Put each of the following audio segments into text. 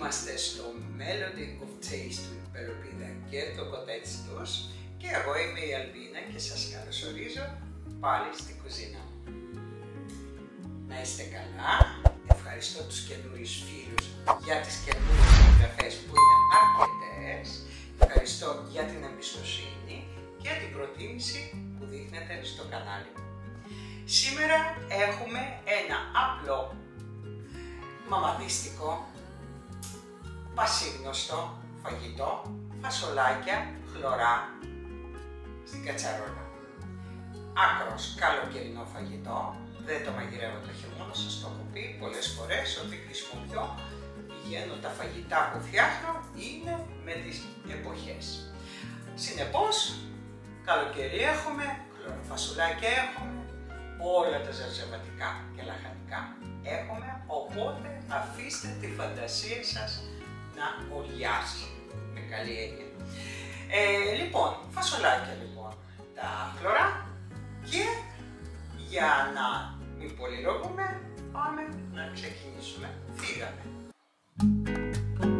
Είμαστε στο Melody of Taste του Υπεροπίδα και το κοτέτσι τους και εγώ είμαι η Αλβίνα και σας καλωσορίζω πάλι στην κουζίνα μου. Να είστε καλά, ευχαριστώ τους καινούριους φίλους για τις καινούριες εγγραφές που είναι αρκετές, ευχαριστώ για την εμπιστοσύνη και την προτίμηση που δείχνετε στο κανάλι μου. Σήμερα έχουμε ένα απλό, μαμαδίστικο, πασίγνωστο φαγητό, φασολάκια χλωρά στην κατσαρόλα. Άκρος καλοκαιρινό φαγητό, δεν το μαγειρεύω το χειμώνα, σας το έχω πει πολλές φορές ότι χρησιμοποιώ, πηγαίνω τα φαγητά που φτιάχνω είναι με τις εποχές. Συνεπώς, καλοκαιρί έχουμε, φασολάκια έχουμε, όλα τα ζαρζαβατικά και λαχανικά έχουμε, οπότε αφήστε τη φαντασία σας να οριάσει, με καλή έννοια. Λοιπόν, φασολάκια λοιπόν, τα χλωρά και για να μην πολυλογούμε, πάμε να ξεκινήσουμε. Φύγαμε.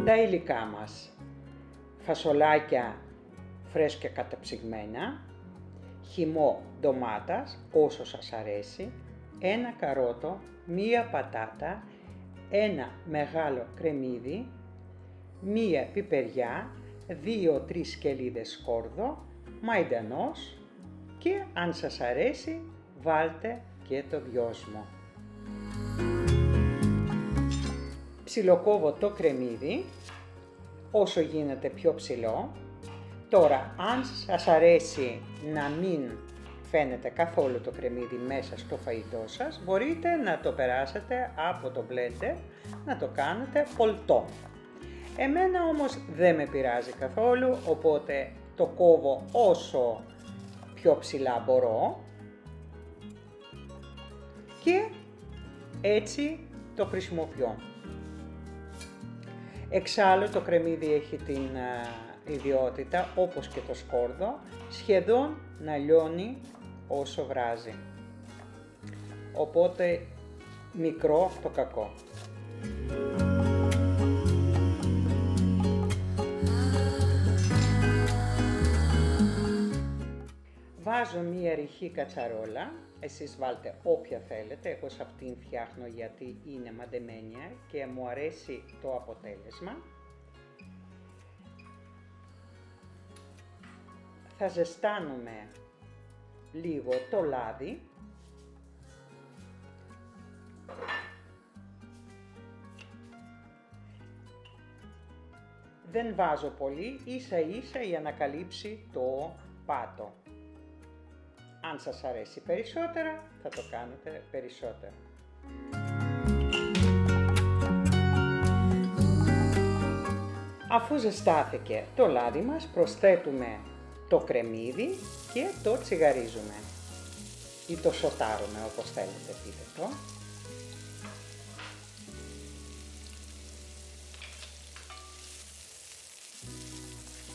Τα υλικά μας, φασολάκια φρέσκια καταψυγμένα, χυμό ντομάτας όσο σας αρέσει, ένα καρότο, μία πατάτα, ένα μεγάλο κρεμμύδι, μία πιπεριά, 2-3 σκελίδες σκόρδο, μαϊντανός και αν σας αρέσει βάλτε και το δυόσμο. Ψιλοκόβω το κρεμμύδι όσο γίνεται πιο ψηλό. Τώρα, αν σας αρέσει να μην φαίνεται καθόλου το κρεμμύδι μέσα στο φαγητό σας, μπορείτε να το περάσετε από το blender, να το κάνετε πολτό. Εμένα όμως δεν με πειράζει καθόλου, οπότε το κόβω όσο πιο ψηλά μπορώ και έτσι το χρησιμοποιώ. Εξάλλου το κρεμμύδι έχει την ιδιότητα, όπως και το σκόρδο, σχεδόν να λιώνει όσο βράζει. Οπότε μικρό το κακό. Βάζω μία ρηχή κατσαρόλα, εσείς βάλτε όποια θέλετε, εγώ σε αυτήν φτιάχνω γιατί είναι μαντεμένη και μου αρέσει το αποτέλεσμα. Θα ζεστάνουμε λίγο το λάδι. Δεν βάζω πολύ, ίσα ίσα για να καλύψει το πάτο. Αν σας αρέσει περισσότερα, θα το κάνετε περισσότερο. Αφού ζεστάθηκε το λάδι μας, προσθέτουμε το κρεμμύδι και το τσιγαρίζουμε ή το σοτάρουμε, όπως θέλετε πείτε το.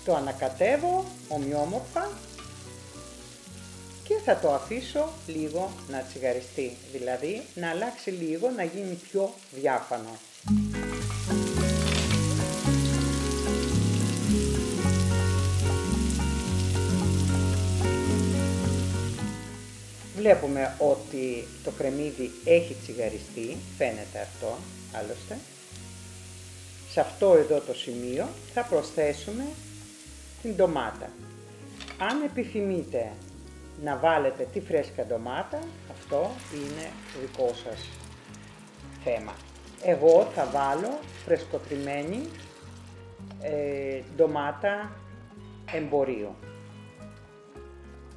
Το ανακατεύω ομοιόμορφα και θα το αφήσω λίγο να τσιγαριστεί, δηλαδή να αλλάξει λίγο, να γίνει πιο διάφανο. Βλέπουμε ότι το κρεμμύδι έχει τσιγαριστεί, φαίνεται αυτό άλλωστε. Σε αυτό εδώ το σημείο θα προσθέσουμε την ντομάτα. Αν επιθυμείτε να βάλετε τη φρέσκα ντομάτα, αυτό είναι δικό σας θέμα. Εγώ θα βάλω φρεσκοτριμμένη ντομάτα εμπορίου.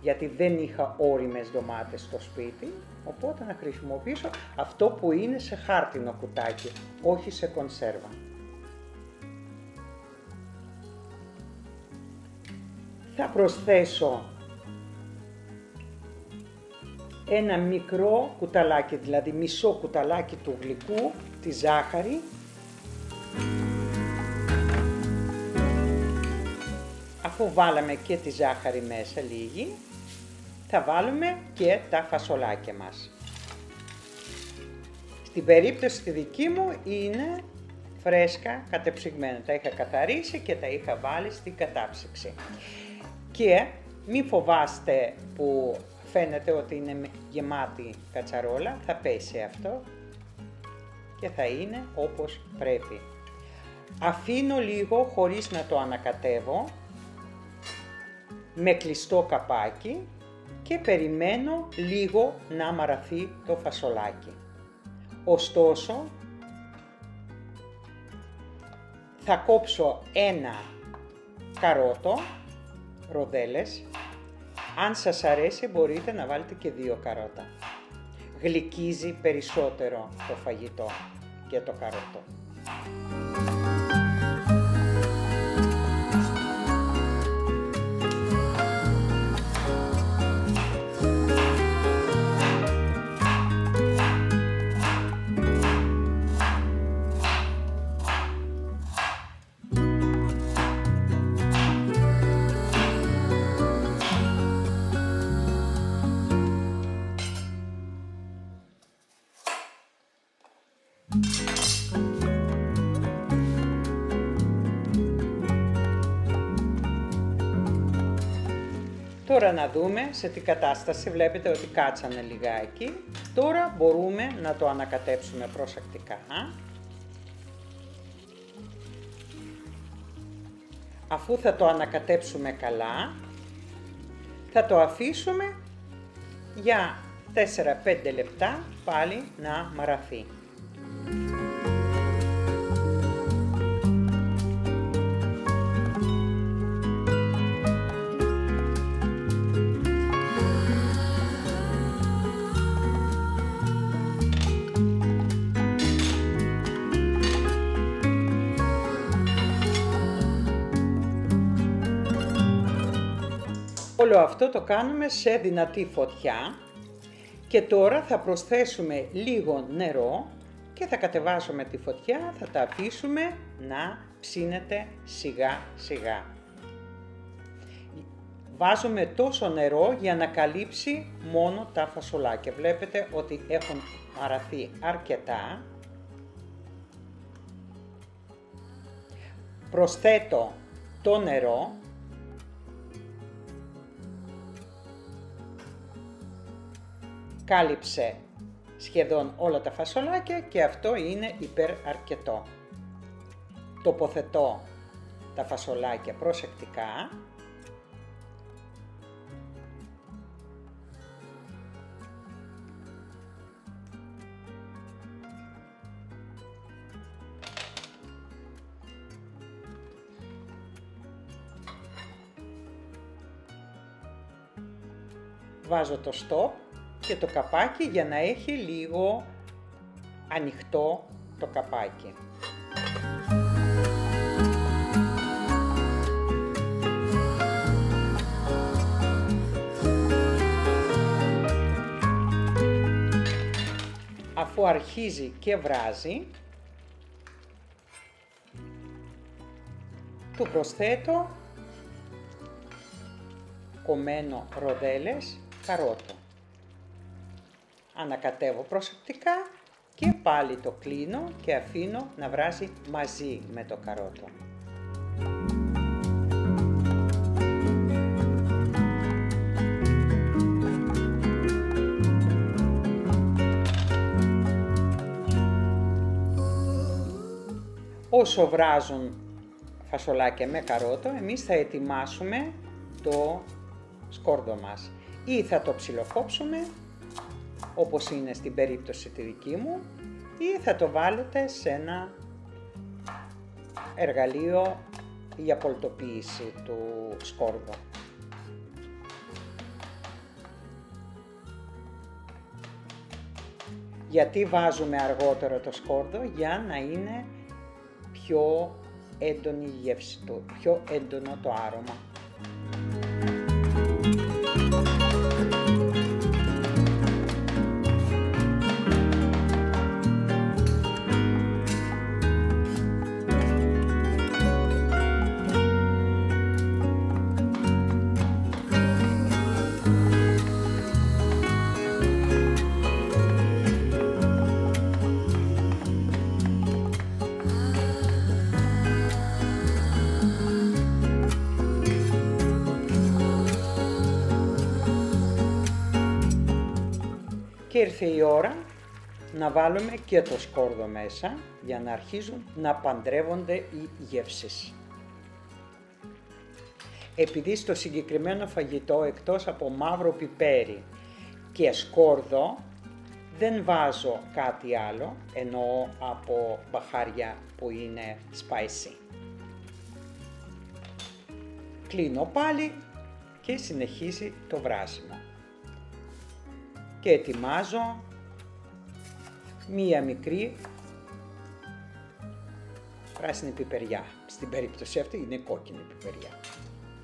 Γιατί δεν είχα όριμες ντομάτες στο σπίτι, οπότε να χρησιμοποιήσω αυτό που είναι σε χάρτινο κουτάκι, όχι σε κονσέρβα. Θα προσθέσω ένα μικρό κουταλάκι, δηλαδή μισό κουταλάκι του γλυκού, τη ζάχαρη. Αφού βάλαμε και τη ζάχαρη μέσα λίγη, θα βάλουμε και τα φασολάκια μας. Στην περίπτωση τη δική μου είναι φρέσκα, κατεψυγμένα. Τα είχα καθαρίσει και τα είχα βάλει στην κατάψυξη. Και μη φοβάστε που φαίνεται ότι είναι γεμάτη κατσαρόλα, θα πέσει αυτό και θα είναι όπως πρέπει. Αφήνω λίγο χωρίς να το ανακατεύω, με κλειστό καπάκι και περιμένω λίγο να μαραθεί το φασολάκι. Ωστόσο, θα κόψω ένα καρότο, ροδέλες. Αν σας αρέσει μπορείτε να βάλετε και 2 καρότα. Γλυκίζει περισσότερο το φαγητό και το καρότο. Τώρα να δούμε σε τι κατάσταση, βλέπετε ότι κάτσανε λιγάκι. Τώρα μπορούμε να το ανακατέψουμε προσεκτικά. Αφού θα το ανακατέψουμε καλά, θα το αφήσουμε για 4-5 λεπτά πάλι να μαραθεί. Όλο αυτό το κάνουμε σε δυνατή φωτιά και τώρα θα προσθέσουμε λίγο νερό και θα κατεβάσουμε τη φωτιά, θα τα αφήσουμε να ψήνεται σιγά σιγά. Βάζουμε τόσο νερό για να καλύψει μόνο τα φασολάκια. Βλέπετε ότι έχουν μαραθεί αρκετά. Προσθέτω το νερό. Κάλυψε σχεδόν όλα τα φασολάκια και αυτό είναι υπεραρκετό. Τοποθετώ τα φασολάκια προσεκτικά. Βάζω το stop και το καπάκι για να έχει λίγο ανοιχτό το καπάκι. Αφού αρχίζει και βράζει, του προσθέτω κομμένο ροδέλες καρότο. Ανακατεύω προσεκτικά και πάλι το κλείνω και αφήνω να βράζει μαζί με το καρότο. Όσο βράζουν φασολάκια με καρότο, εμείς θα ετοιμάσουμε το σκόρδο μας. Ή θα το ψιλοκόψουμε, όπως είναι στην περίπτωση τη δική μου, ή θα το βάλετε σε ένα εργαλείο για πολτοποίηση του σκόρδου. Γιατί βάζουμε αργότερο το σκόρδο? Για να είναι πιο έντονη η γεύση του, πιο έντονο το άρωμα. ήρθε η ώρα να βάλουμε και το σκόρδο μέσα για να αρχίζουν να παντρεύονται οι γεύσεις. Επειδή στο συγκεκριμένο φαγητό εκτός από μαύρο πιπέρι και σκόρδο δεν βάζω κάτι άλλο, εννοώ από μπαχάρια που είναι spicy. Κλείνω πάλι και συνεχίζει το βράσιμο. Και ετοιμάζω μία μικρή πράσινη πιπεριά. Στην περίπτωση αυτή είναι κόκκινη πιπεριά.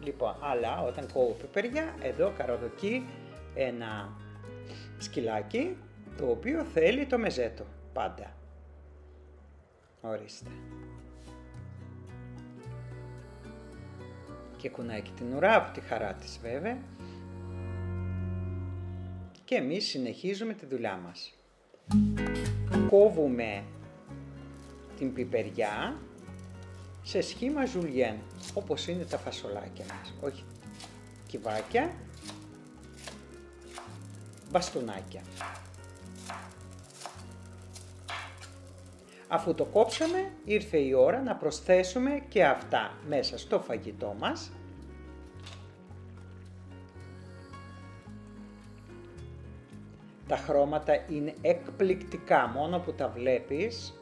Λοιπόν, αλλά όταν κόβω πιπεριά, εδώ καροδοκεί ένα σκυλάκι το οποίο θέλει το μεζέτο πάντα. Ορίστε. Και κουνάει και την ουρά από τη χαρά της βέβαια. Και εμείς συνεχίζουμε τη δουλειά μας. Κόβουμε την πιπεριά σε σχήμα ζουλιέν, όπως είναι τα φασολάκια μας. Όχι κυβάκια, μπαστούνάκια. Αφού το κόψαμε, ήρθε η ώρα να προσθέσουμε και αυτά μέσα στο φαγητό μας. Τα χρώματα είναι εκπληκτικά, μόνο που τα βλέπεις,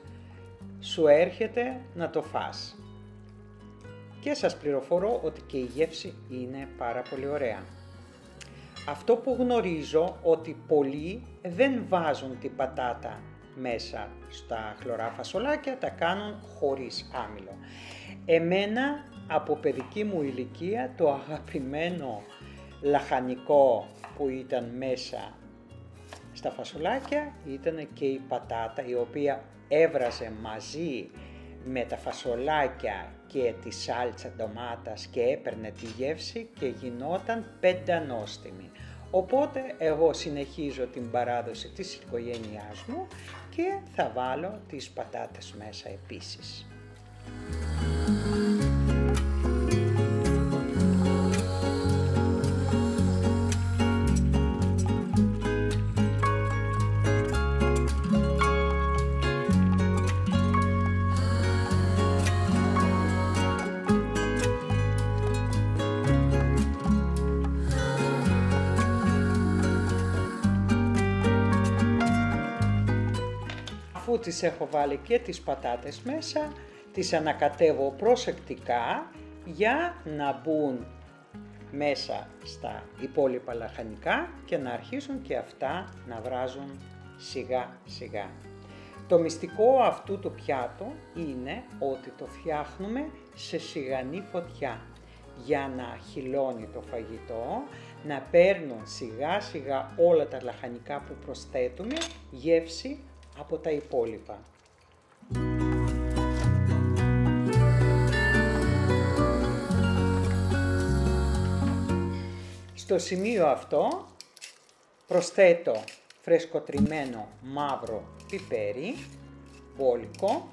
σου έρχεται να το φας. Και σας πληροφορώ ότι και η γεύση είναι πάρα πολύ ωραία. Αυτό που γνωρίζω ότι πολλοί δεν βάζουν την πατάτα μέσα στα χλωρά φασολάκια, τα κάνουν χωρίς άμυλο. Εμένα από παιδική μου ηλικία το αγαπημένο λαχανικό που ήταν μέσα στα φασολάκια ήταν και η πατάτα, η οποία έβραζε μαζί με τα φασολάκια και τη σάλτσα ντομάτας και έπαιρνε τη γεύση και γινόταν πεντανόστιμη. Οπότε εγώ συνεχίζω την παράδοση της οικογένειάς μου και θα βάλω τις πατάτες μέσα επίσης. Αφού τις έχω βάλει και τις πατάτες μέσα, τις ανακατεύω προσεκτικά για να μπουν μέσα στα υπόλοιπα λαχανικά και να αρχίσουν και αυτά να βράζουν σιγά σιγά. Το μυστικό αυτού του πιάτου είναι ότι το φτιάχνουμε σε σιγανή φωτιά για να χυλώνει το φαγητό, να παίρνουν σιγά σιγά όλα τα λαχανικά που προσθέτουμε γεύση από τα υπόλοιπα. Στο σημείο αυτό προσθέτω φρεσκοτριμμένο μαύρο πιπέρι, μπόλικο.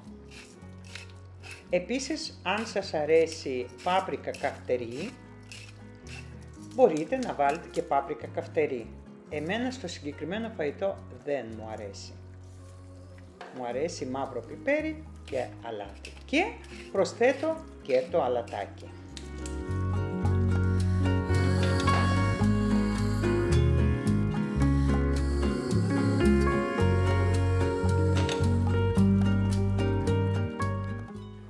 Επίσης, αν σας αρέσει πάπρικα καυτερή, μπορείτε να βάλετε και πάπρικα καυτερή. Εμένα στο συγκεκριμένο φαγητό δεν μου αρέσει. Μου αρέσει μαύρο πιπέρι και αλάτι. Και προσθέτω και το αλατάκι.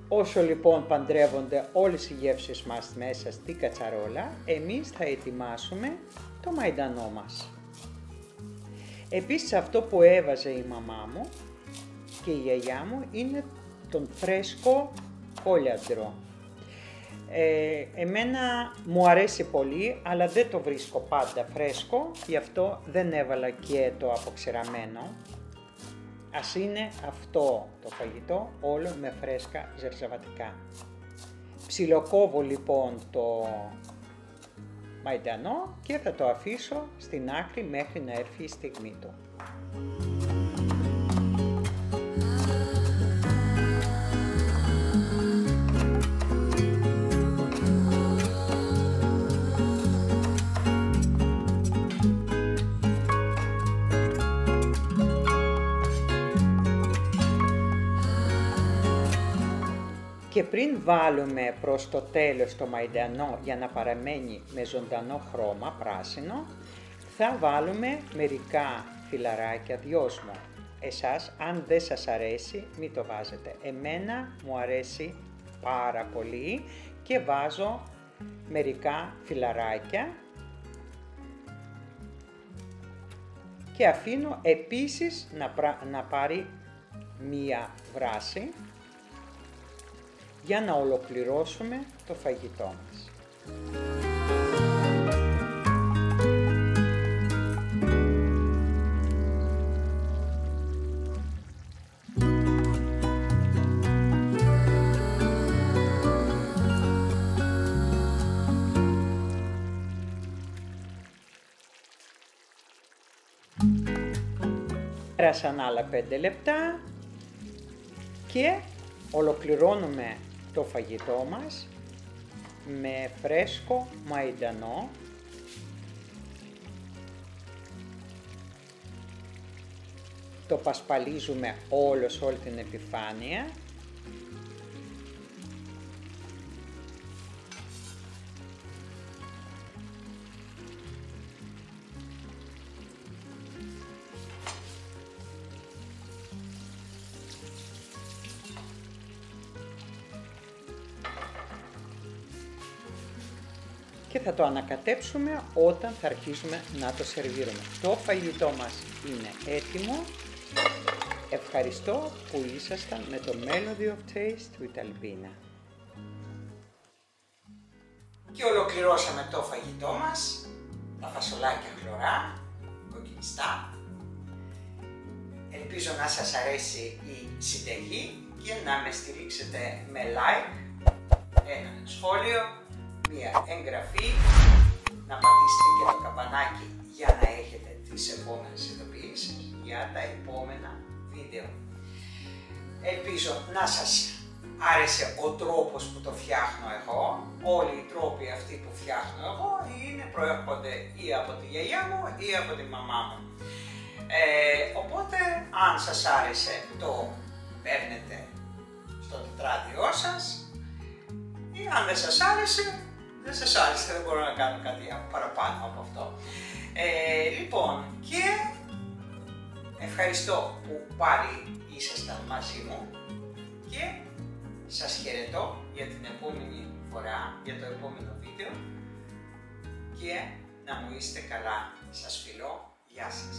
Όσο λοιπόν παντρεύονται όλες οι γεύσεις μας μέσα στη κατσαρόλα, εμείς θα ετοιμάσουμε το μαϊντανό μας. Επίσης αυτό που έβαζε η μαμά μου και η γιαγιά μου είναι τον φρέσκο κόλιαντρο. Εμένα μου αρέσει πολύ, αλλά δεν το βρίσκω πάντα φρέσκο, γι' αυτό δεν έβαλα και το αποξηραμένο. Ας είναι αυτό το φαγητό όλο με φρέσκα ζερζαβατικά. Ψιλοκόβω λοιπόν το μαϊντανό και θα το αφήσω στην άκρη μέχρι να έρθει η στιγμή του. Και πριν βάλουμε προς το τέλος το μαϊντανό για να παραμένει με ζωντανό χρώμα πράσινο, θα βάλουμε μερικά φυλαράκια δυόσμο. Εσάς, αν δεν σας αρέσει, μην το βάζετε. Εμένα μου αρέσει πάρα πολύ και βάζω μερικά φυλαράκια και αφήνω επίσης να πάρει μία βράση για να ολοκληρώσουμε το φαγητό μας. Πέρασαν άλλα 5 λεπτά και ολοκληρώνουμε το φαγητό μας με φρέσκο μαϊντανό. Το πασπαλίζουμε σε όλη την επιφάνεια. Και θα το ανακατέψουμε όταν θα αρχίσουμε να το σερβίρουμε. Το φαγητό μας είναι έτοιμο. Ευχαριστώ που ήσασταν με το Melody of Taste with Albina. Και ολοκληρώσαμε το φαγητό μας. Τα φασολάκια χλωρά, κοκκινιστά. Ελπίζω να σας αρέσει η συνταγή και να με στηρίξετε με like, ένα σχόλιο, μία εγγραφή, να πατήσετε και το καμπανάκι για να έχετε τις επόμενες ειδοποιήσεις για τα επόμενα βίντεο. Ελπίζω να σας άρεσε ο τρόπος που το φτιάχνω εγώ. Όλοι οι τρόποι αυτοί που φτιάχνω εγώ προέρχονται ή από τη γιαγιά μου ή από τη μαμά μου. Οπότε αν σας άρεσε το παίρνετε στο τετράδιό σας, ή αν δεν σας άρεσε, δεν μπορώ να κάνω κάτι παραπάνω από αυτό. Λοιπόν, και ευχαριστώ που πάλι ήσασταν μαζί μου και σας χαιρετώ για την επόμενη φορά, για το επόμενο βίντεο και να μου είστε καλά. Σας φιλώ, γεια σας.